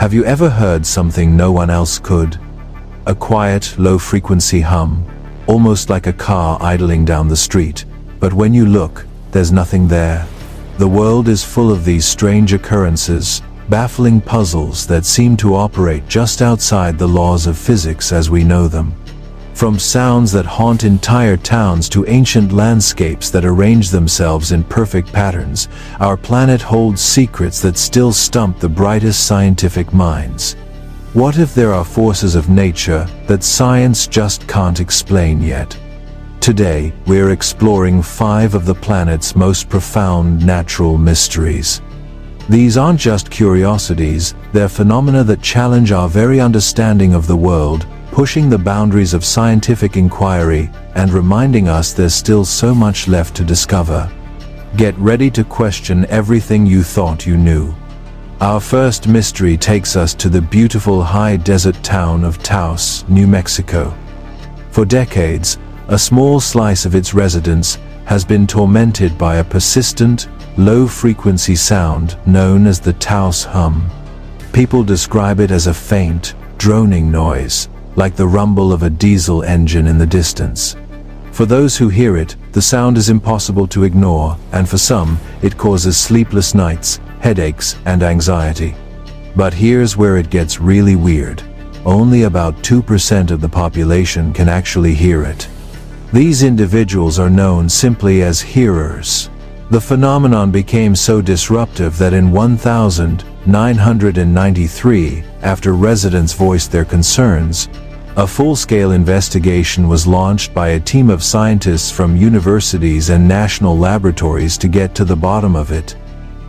Have you ever heard something no one else could? A quiet, low-frequency hum, almost like a car idling down the street, but when you look, there's nothing there. The world is full of these strange occurrences, baffling puzzles that seem to operate just outside the laws of physics as we know them. From sounds that haunt entire towns to ancient landscapes that arrange themselves in perfect patterns, our planet holds secrets that still stump the brightest scientific minds. What if there are forces of nature that science just can't explain yet? Today, we're exploring 5 of the planet's most profound natural mysteries. These aren't just curiosities, they're phenomena that challenge our very understanding of the world, pushing the boundaries of scientific inquiry and reminding us there's still so much left to discover. Get ready to question everything you thought you knew. Our first mystery takes us to the beautiful high desert town of Taos, New Mexico. For decades, a small slice of its residents has been tormented by a persistent, low-frequency sound known as the Taos hum. People describe it as a faint, droning noise, like the rumble of a diesel engine in the distance. For those who hear it, the sound is impossible to ignore, and for some, it causes sleepless nights, headaches, and anxiety. But here's where it gets really weird. Only about 2% of the population can actually hear it. These individuals are known simply as hearers. The phenomenon became so disruptive that in 1993, after residents voiced their concerns, a full-scale investigation was launched by a team of scientists from universities and national laboratories to get to the bottom of it.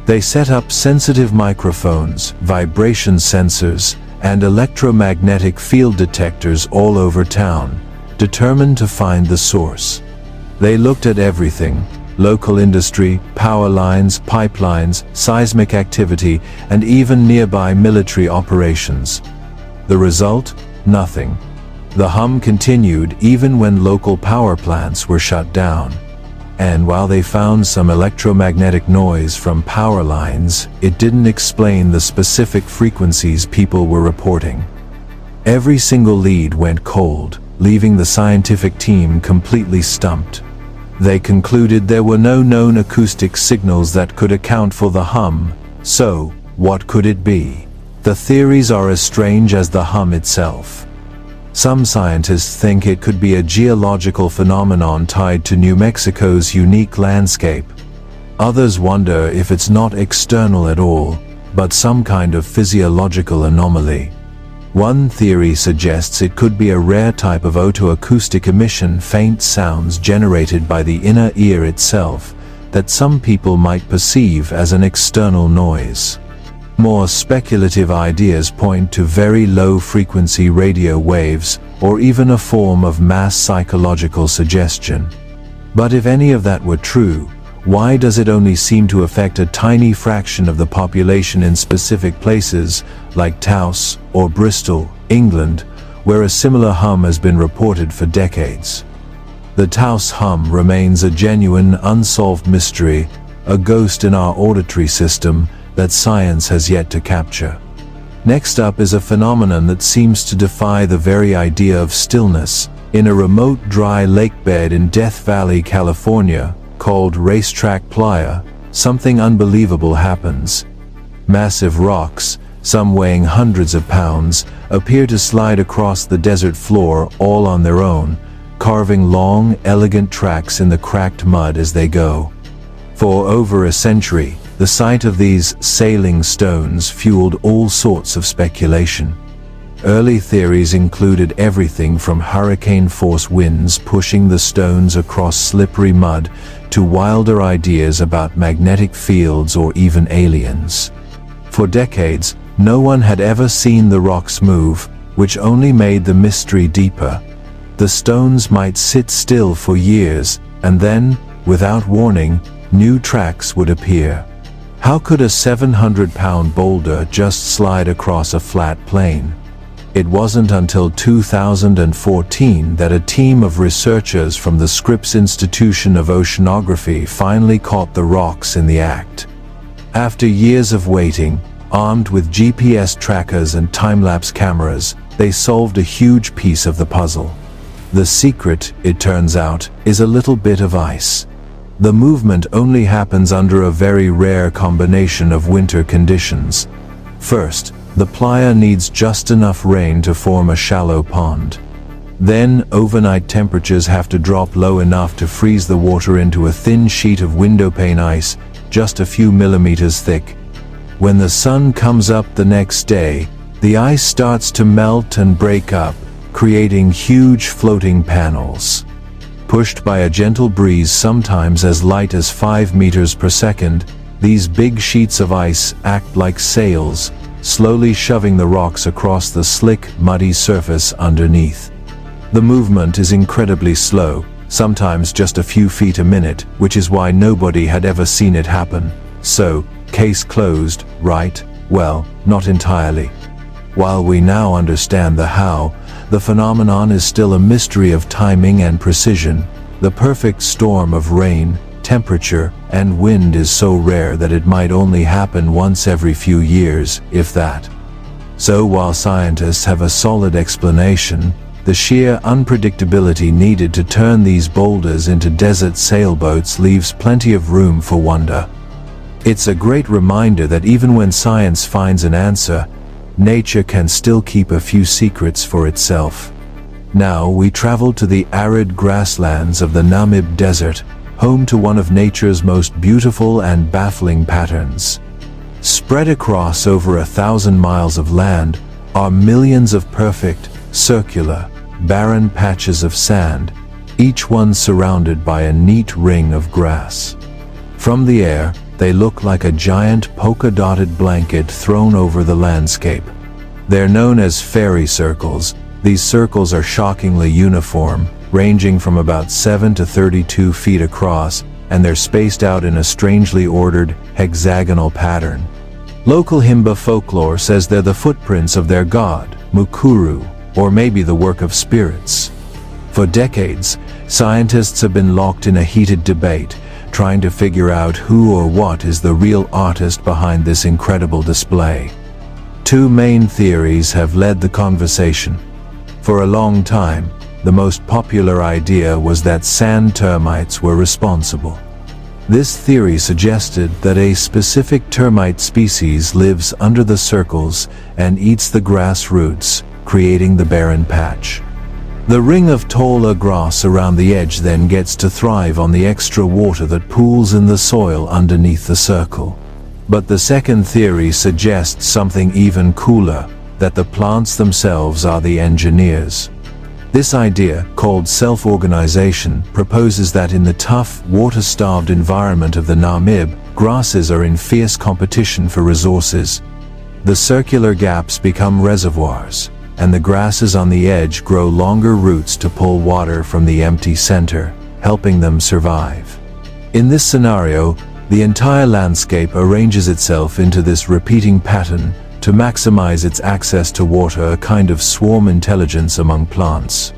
They set up sensitive microphones, vibration sensors, and electromagnetic field detectors all over town, determined to find the source. They looked at everything: local industry, power lines, pipelines, seismic activity, and even nearby military operations. The result? Nothing. The hum continued even when local power plants were shut down. And while they found some electromagnetic noise from power lines, it didn't explain the specific frequencies people were reporting. Every single lead went cold, leaving the scientific team completely stumped. They concluded there were no known acoustic signals that could account for the hum, so what could it be? The theories are as strange as the hum itself. Some scientists think it could be a geological phenomenon tied to New Mexico's unique landscape. Others wonder if it's not external at all, but some kind of physiological anomaly. One theory suggests it could be a rare type of otoacoustic emission, faint sounds generated by the inner ear itself, that some people might perceive as an external noise. More speculative ideas point to very low-frequency radio waves, or even a form of mass psychological suggestion. But if any of that were true, why does it only seem to affect a tiny fraction of the population in specific places, like Taos or Bristol, England, where a similar hum has been reported for decades? The Taos hum remains a genuine, unsolved mystery, a ghost in our auditory system that science has yet to capture. Next up is a phenomenon that seems to defy the very idea of stillness. In a remote dry lakebed in Death Valley, California, called Racetrack Playa, something unbelievable happens. Massive rocks, some weighing hundreds of pounds, appear to slide across the desert floor all on their own, carving long, elegant tracks in the cracked mud as they go. For over a century, the sight of these sailing stones fueled all sorts of speculation. Early theories included everything from hurricane-force winds pushing the stones across slippery mud to wilder ideas about magnetic fields or even aliens. For decades, no one had ever seen the rocks move, which only made the mystery deeper. The stones might sit still for years, and then, without warning, new tracks would appear. How could a 700-pound boulder just slide across a flat plain? It wasn't until 2014 that a team of researchers from the Scripps Institution of Oceanography finally caught the rocks in the act. After years of waiting, Armed with GPS trackers and time-lapse cameras, they solved a huge piece of the puzzle. The secret, it turns out, is a little bit of ice. The movement only happens under a very rare combination of winter conditions. First, the playa needs just enough rain to form a shallow pond. Then, overnight temperatures have to drop low enough to freeze the water into a thin sheet of windowpane ice, just a few millimeters thick. When the sun comes up the next day, the ice starts to melt and break up, creating huge floating panels. Pushed by a gentle breeze sometimes as light as 5 meters per second, these big sheets of ice act like sails, slowly shoving the rocks across the slick, muddy surface underneath. The movement is incredibly slow, sometimes just a few feet a minute, which is why nobody had ever seen it happen. So, case closed, right? Well, not entirely. While we now understand the how, the phenomenon is still a mystery of timing and precision. The perfect storm of rain, temperature, and wind is so rare that it might only happen once every few years, if that. So while scientists have a solid explanation, the sheer unpredictability needed to turn these boulders into desert sailboats leaves plenty of room for wonder. It's a great reminder that even when science finds an answer, nature can still keep a few secrets for itself. Now we travel to the arid grasslands of the Namib Desert, home to one of nature's most beautiful and baffling patterns. Spread across over 1,000 miles of land are millions of perfect, circular, barren patches of sand, each one surrounded by a neat ring of grass. From the air, they look like a giant polka-dotted blanket thrown over the landscape. They're known as fairy circles. These circles are shockingly uniform, ranging from about 7 to 32 feet across, and they're spaced out in a strangely ordered, hexagonal pattern. Local Himba folklore says they're the footprints of their god, Mukuru, or maybe the work of spirits. For decades, scientists have been locked in a heated debate, trying to figure out who or what is the real artist behind this incredible display. Two main theories have led the conversation. For a long time, the most popular idea was that sand termites were responsible. This theory suggested that a specific termite species lives under the circles and eats the grass roots, creating the barren patch. The ring of taller grass around the edge then gets to thrive on the extra water that pools in the soil underneath the circle. But the second theory suggests something even cooler, that the plants themselves are the engineers. This idea, called self-organization, proposes that in the tough, water-starved environment of the Namib, grasses are in fierce competition for resources. The circular gaps become reservoirs, and the grasses on the edge grow longer roots to pull water from the empty center, helping them survive. In this scenario, the entire landscape arranges itself into this repeating pattern to maximize its access to water, a kind of swarm intelligence among plants.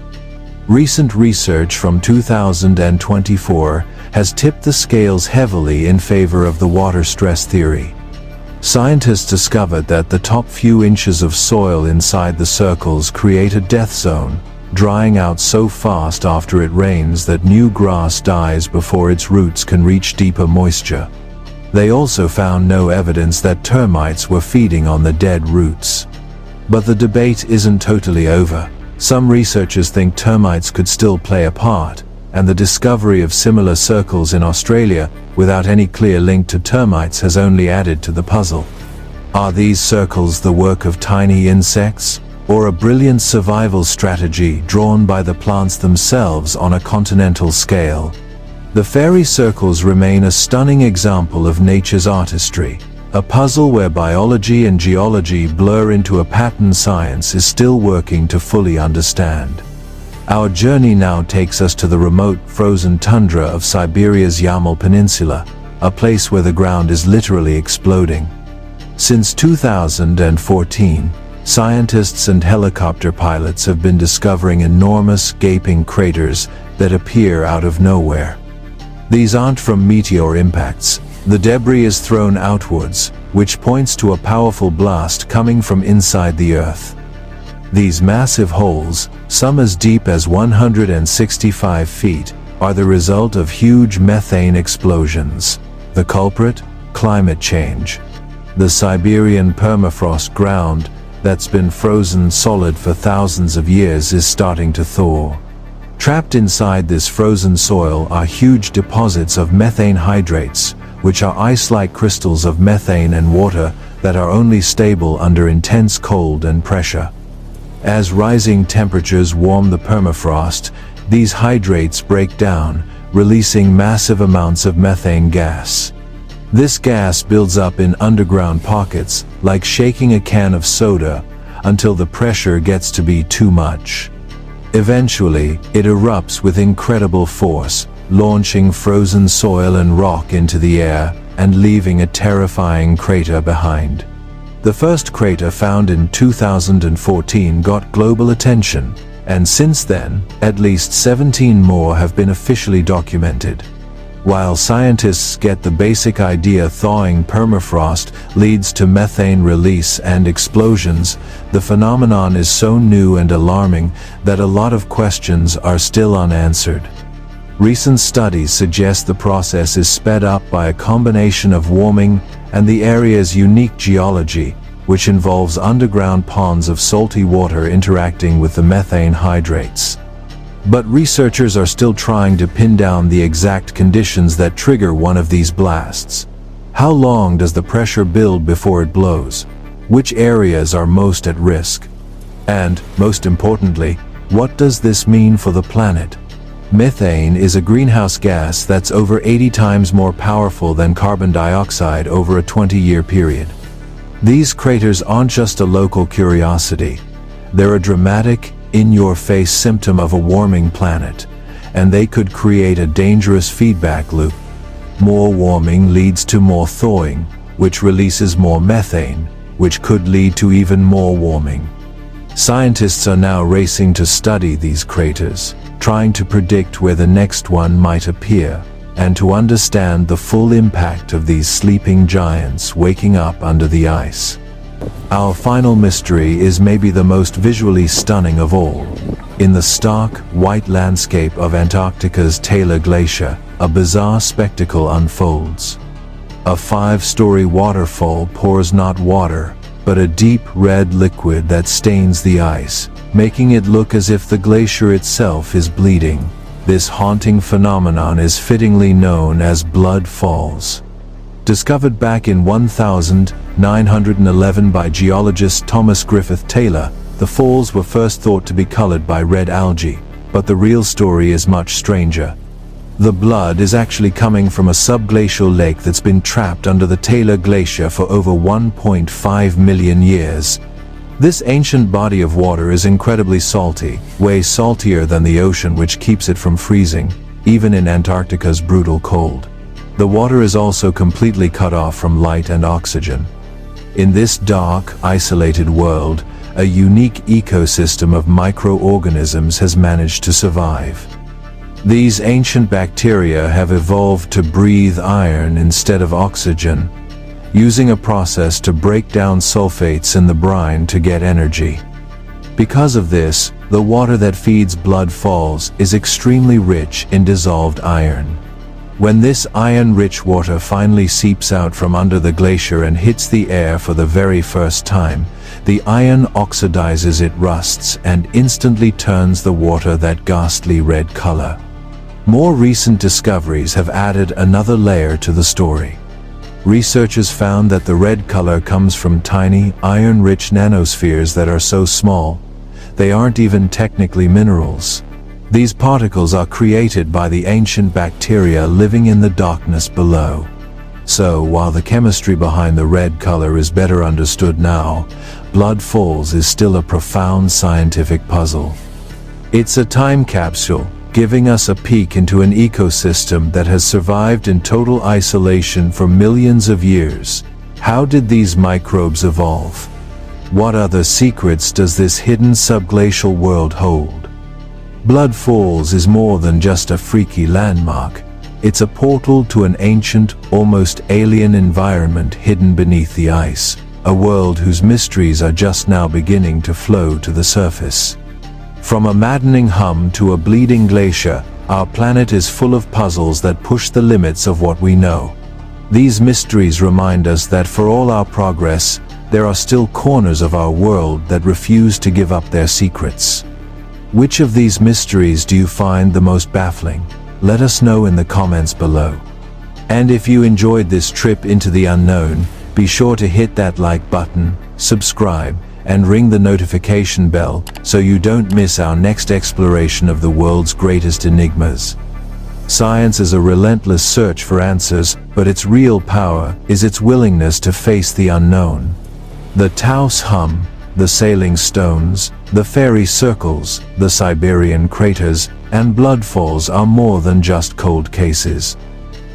Recent research from 2024 has tipped the scales heavily in favor of the water stress theory. Scientists discovered that the top few inches of soil inside the circles create a death zone, drying out so fast after it rains that new grass dies before its roots can reach deeper moisture. They also found no evidence that termites were feeding on the dead roots. But the debate isn't totally over. Some researchers think termites could still play a part, and the discovery of similar circles in Australia without any clear link to termites has only added to the puzzle. Are these circles the work of tiny insects, or a brilliant survival strategy drawn by the plants themselves on a continental scale? The fairy circles remain a stunning example of nature's artistry, a puzzle where biology and geology blur into a pattern science is still working to fully understand. Our journey now takes us to the remote, frozen tundra of Siberia's Yamal Peninsula, a place where the ground is literally exploding. Since 2014, scientists and helicopter pilots have been discovering enormous, gaping craters that appear out of nowhere. These aren't from meteor impacts. The debris is thrown outwards, which points to a powerful blast coming from inside the Earth. These massive holes, some as deep as 165 feet, are the result of huge methane explosions. The culprit? Climate change. The Siberian permafrost ground that's been frozen solid for thousands of years is starting to thaw. Trapped inside this frozen soil are huge deposits of methane hydrates, which are ice-like crystals of methane and water that are only stable under intense cold and pressure. As rising temperatures warm the permafrost, these hydrates break down, releasing massive amounts of methane gas. This gas builds up in underground pockets, like shaking a can of soda, until the pressure gets to be too much. Eventually, it erupts with incredible force, launching frozen soil and rock into the air and leaving a terrifying crater behind. The first crater found in 2014 got global attention, and since then, at least 17 more have been officially documented. While scientists get the basic idea thawing permafrost leads to methane release and explosions, the phenomenon is so new and alarming that a lot of questions are still unanswered. Recent studies suggest the process is sped up by a combination of warming and the area's unique geology, which involves underground ponds of salty water interacting with the methane hydrates. But researchers are still trying to pin down the exact conditions that trigger one of these blasts. How long does the pressure build before it blows? Which areas are most at risk? And, most importantly, what does this mean for the planet? Methane is a greenhouse gas that's over 80 times more powerful than carbon dioxide over a 20-year period. These craters aren't just a local curiosity. They're a dramatic, in-your-face symptom of a warming planet, and they could create a dangerous feedback loop. More warming leads to more thawing, which releases more methane, which could lead to even more warming. Scientists are now racing to study these craters, trying to predict where the next one might appear, and to understand the full impact of these sleeping giants waking up under the ice. Our final mystery is maybe the most visually stunning of all. In the stark, white landscape of Antarctica's Taylor Glacier, a bizarre spectacle unfolds. A 5-story waterfall pours not water, but a deep red liquid that stains the ice, making it look as if the glacier itself is bleeding. This haunting phenomenon is fittingly known as blood falls. Discovered back in 1911 by geologist Thomas Griffith Taylor, the falls were first thought to be colored by red algae, but the real story is much stranger. The blood is actually coming from a subglacial lake that's been trapped under the Taylor Glacier for over 1.5 million years. This ancient body of water is incredibly salty, way saltier than the ocean, which keeps it from freezing, even in Antarctica's brutal cold. The water is also completely cut off from light and oxygen. In this dark, isolated world, a unique ecosystem of microorganisms has managed to survive. These ancient bacteria have evolved to breathe iron instead of oxygen, using a process to break down sulfates in the brine to get energy. Because of this, the water that feeds blood falls is extremely rich in dissolved iron. When this iron-rich water finally seeps out from under the glacier and hits the air for the very first time, the iron oxidizes, it rusts, and instantly turns the water that ghastly red color. More recent discoveries have added another layer to the story. Researchers found that the red color comes from tiny, iron-rich nanospheres that are so small, they aren't even technically minerals. These particles are created by the ancient bacteria living in the darkness below. So, while the chemistry behind the red color is better understood now, blood falls is still a profound scientific puzzle. It's a time capsule, giving us a peek into an ecosystem that has survived in total isolation for millions of years. How did these microbes evolve? What other secrets does this hidden subglacial world hold? Blood Falls is more than just a freaky landmark. It's a portal to an ancient, almost alien environment hidden beneath the ice, a world whose mysteries are just now beginning to flow to the surface. From a maddening hum to a bleeding glacier, our planet is full of puzzles that push the limits of what we know. These mysteries remind us that for all our progress, there are still corners of our world that refuse to give up their secrets. Which of these mysteries do you find the most baffling? Let us know in the comments below. And if you enjoyed this trip into the unknown, be sure to hit that like button, subscribe, and ring the notification bell so you don't miss our next exploration of the world's greatest enigmas. Science is a relentless search for answers, but its real power is its willingness to face the unknown. The Taos hum, the sailing stones, the fairy circles, the Siberian craters, and bloodfalls are more than just cold cases.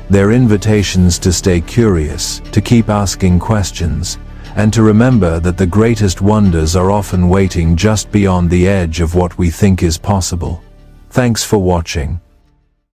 They're invitations to stay curious, to keep asking questions, and to remember that the greatest wonders are often waiting just beyond the edge of what we think is possible. Thanks for watching.